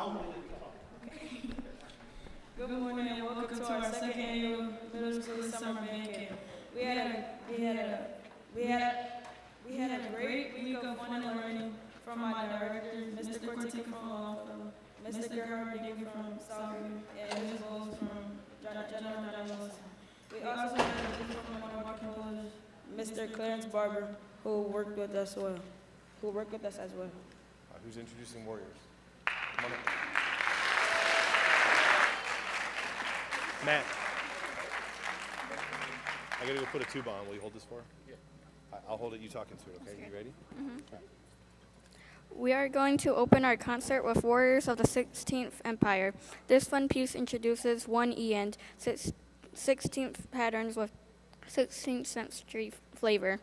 Good morning and welcome to our second annual middle school summer band camp. We had a great week of fun and learning from my director, Mr. Cortica from Longfellow, Mr. Gerhard Dingy from Soccer, and Ms. Bowles from General Journalism. We also had a gift from one of our composers, Mr. Clarence Barber, who worked with us as well. Who's introducing Warriors? Come on up. Matt. I gotta go put a tuba on. Will you hold this for? Yeah. I'll hold it. You talk into it, okay? You ready? Mm-hmm. Right. We are going to open our concert with Warriors of the 16th Empire. This fun piece introduces 1E and 16th patterns with 16th century flavor.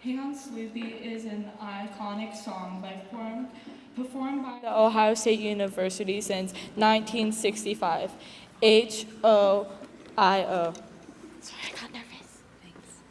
On Sloopy is an iconic song performed by the Ohio State University since 1965. H-O-I-O. Sorry, I got nervous. Thanks.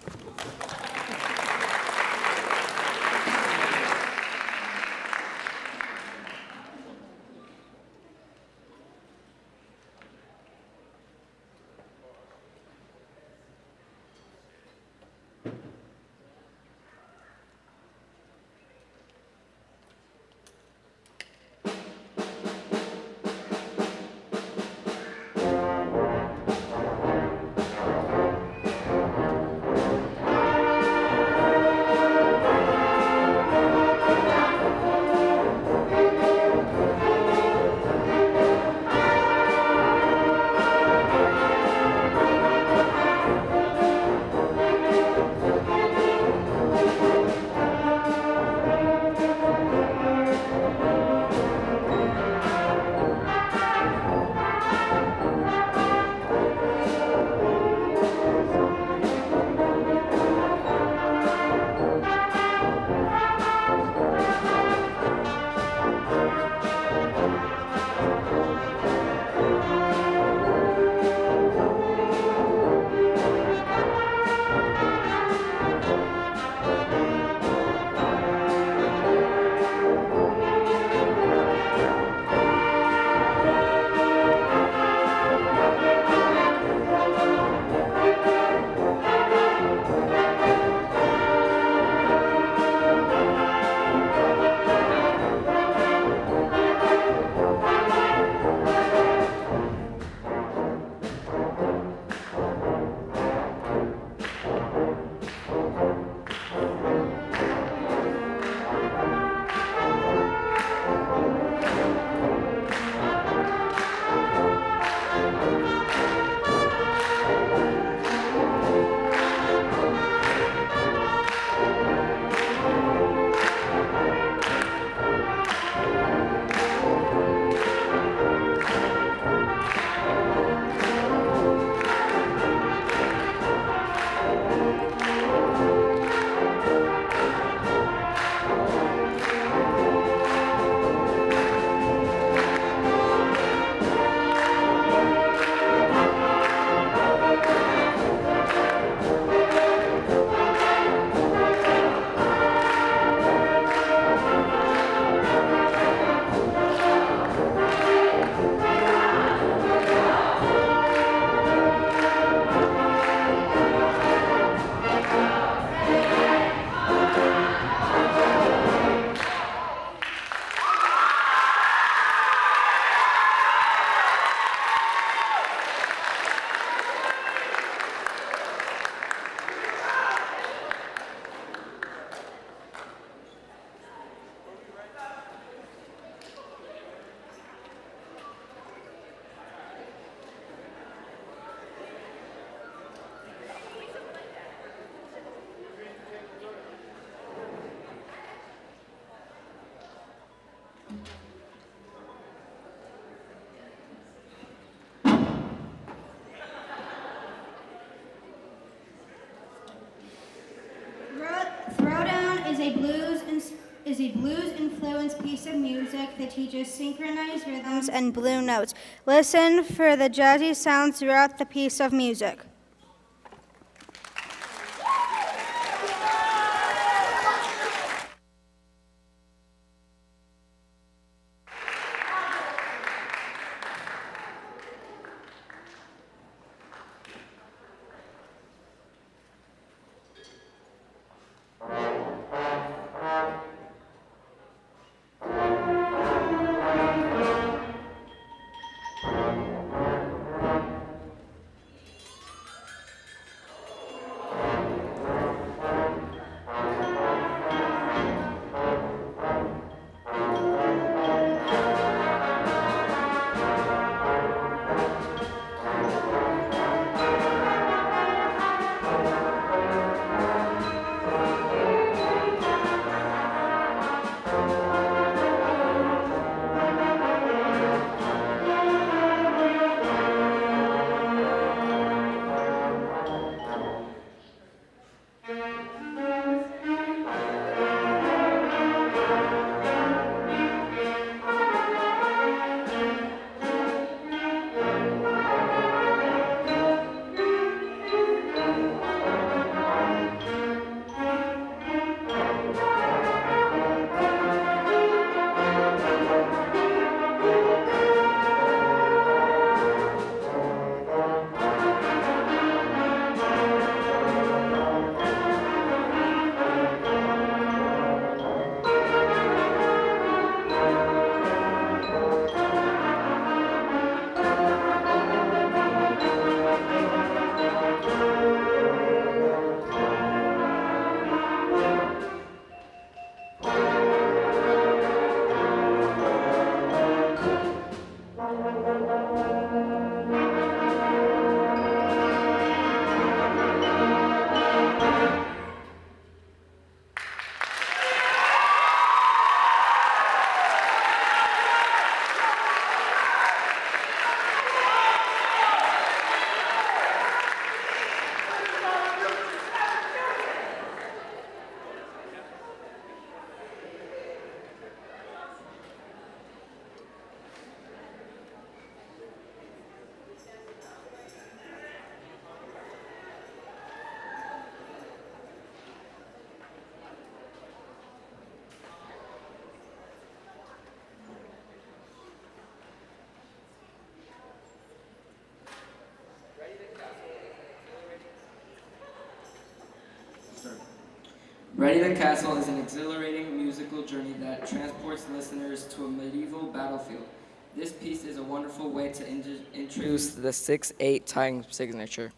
is a blues-influenced piece of music that teaches synchronized rhythms and blue notes. Listen for the jazzy sounds throughout the piece of music. Ready the Castle is an exhilarating musical journey that transports listeners to a medieval battlefield. This piece is a wonderful way to introduce the 6/8 time signature.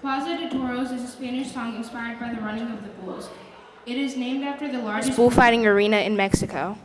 Plaza de Toros is a Spanish song inspired by the running of the bulls. It is named after the largest bullfighting arena in Mexico.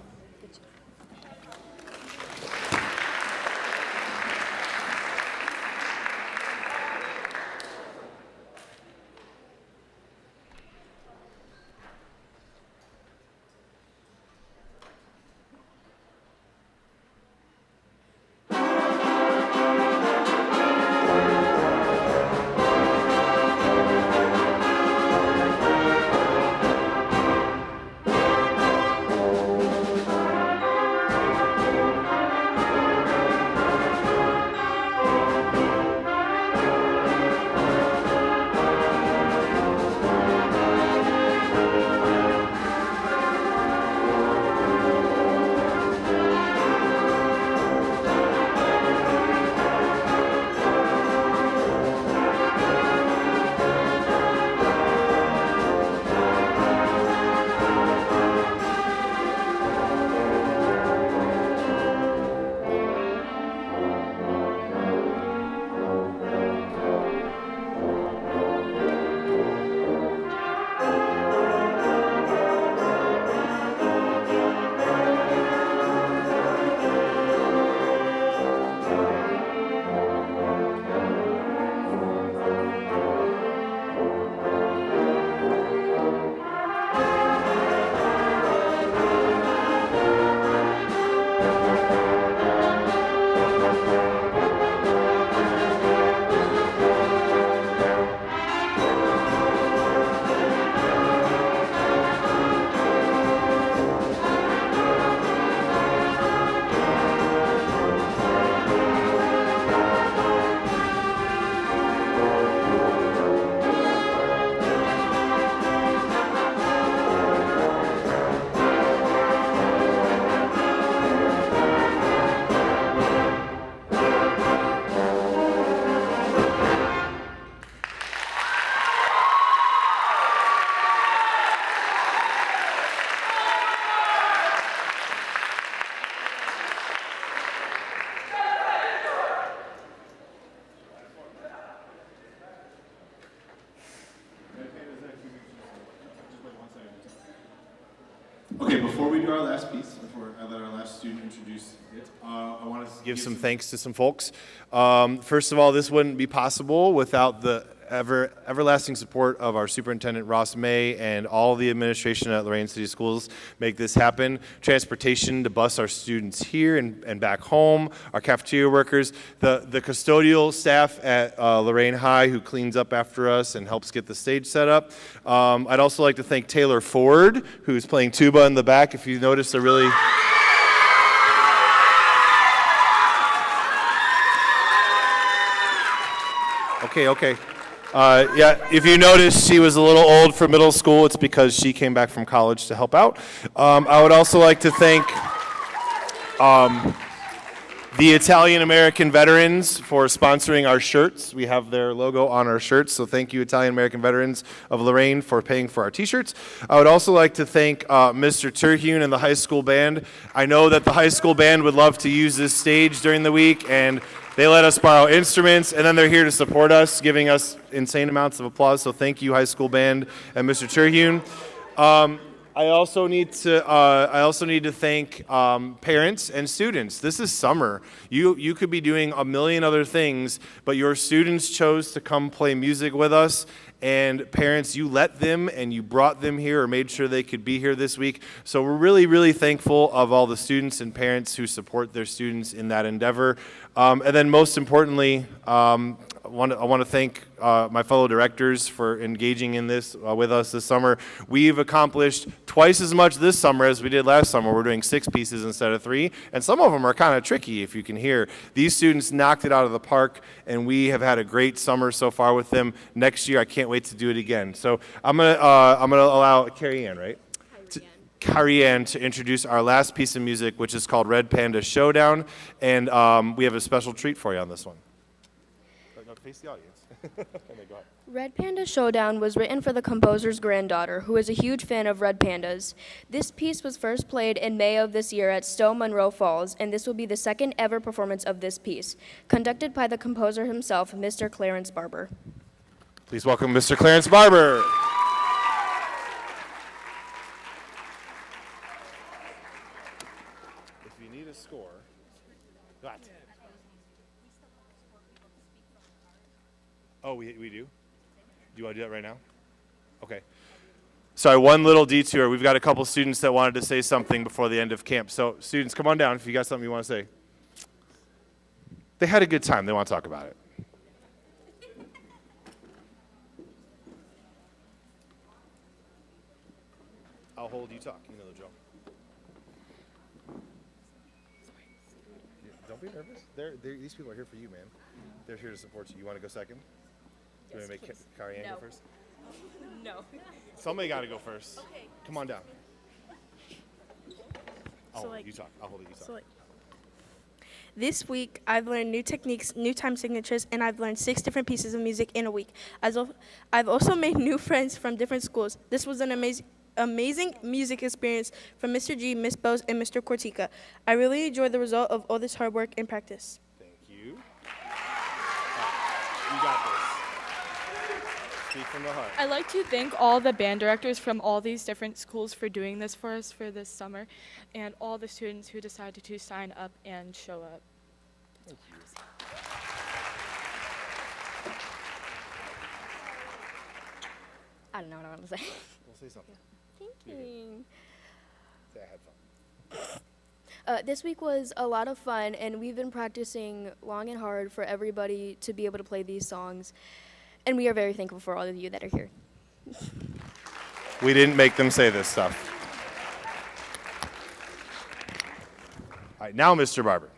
Okay, before we do our last piece, before I let our last student introduce it, I want to give some thanks to some folks. First of all, this wouldn't be possible without the everlasting support of our superintendent, Ross May, and all the administration at Lorain City Schools make this happen. Transportation to bus our students here and back home, our cafeteria workers, the custodial staff at Lorain High who cleans up after us and helps get the stage set up. I'd also like to thank Taylor Ford, who's playing tuba in the back. If you notice a really... Okay. Yeah, if you notice, she was a little old for middle school. It's because she came back from college to help out. I would also like to thank the Italian-American veterans for sponsoring our shirts. We have their logo on our shirts, so thank you, Italian-American veterans of Lorain, for paying for our t-shirts. I would also like to thank Mr. Terhune and the high school band. I know that the high school band would love to use this stage during the week, and they let us borrow instruments, and then they're here to support us, giving us insane amounts of applause. So thank you, high school band and Mr. Terhune. I also need to thank parents and students. This is summer. You could be doing a million other things, but your students chose to come play music with us. And parents, you let them and you brought them here or made sure they could be here this week. So we're really, really thankful of all the students and parents who support their students in that endeavor. And then most importantly, I want to thank my fellow directors for engaging in this with us this summer. We've accomplished twice as much this summer as we did last summer. We're doing 6 pieces instead of 3, and some of them are kind of tricky, if you can hear. These students knocked it out of the park, and we have had a great summer so far with them. Next year, I can't wait to do it again. So I'm gonna allow Carrie Ann, right? Carrie Ann to introduce our last piece of music, which is called Red Panda Showdown, and we have a special treat for you on this one. No, face the audience. Go ahead. Red Panda Showdown was written for the composer's granddaughter, who is a huge fan of red pandas. This piece was first played in May of this year at Stowe Monroe Falls, and this will be the second ever performance of this piece, conducted by the composer himself, Mr. Clarence Barber. Please welcome Mr. Clarence Barber. If you need a score, what? Oh, we do? Do you want to do that right now? Okay. Sorry, one little detour. We've got a couple students that wanted to say something before the end of camp. So, students, come on down if you got something you want to say. They had a good time. They want to talk about it. I'll hold you talk. You know the drill. Don't be nervous. These people are here for you, man. They're here to support you. You want to go second? Do you want to make Carrie Ann go first? No. Somebody got to go first. Okay. Come on down. You talk. I'll hold it. You talk. This week, I've learned new techniques, new time signatures, and I've learned 6 different pieces of music in a week. I've also made new friends from different schools. This was an amazing music experience from Mr. G, Miss Bose, and Mr. Cortica. I really enjoyed the result of all this hard work and practice. Thank you. You got this. Speak from the heart. I'd like to thank all the band directors from all these different schools for doing this for us for this summer, and all the students who decided to sign up and show up. Thank you. I don't know what I want to say. We'll say something. Thinking. Say I had fun. This week was a lot of fun, and we've been practicing long and hard for everybody to be able to play these songs. And we are very thankful for all of you that are here. We didn't make them say this stuff. All right, now Mr. Barber.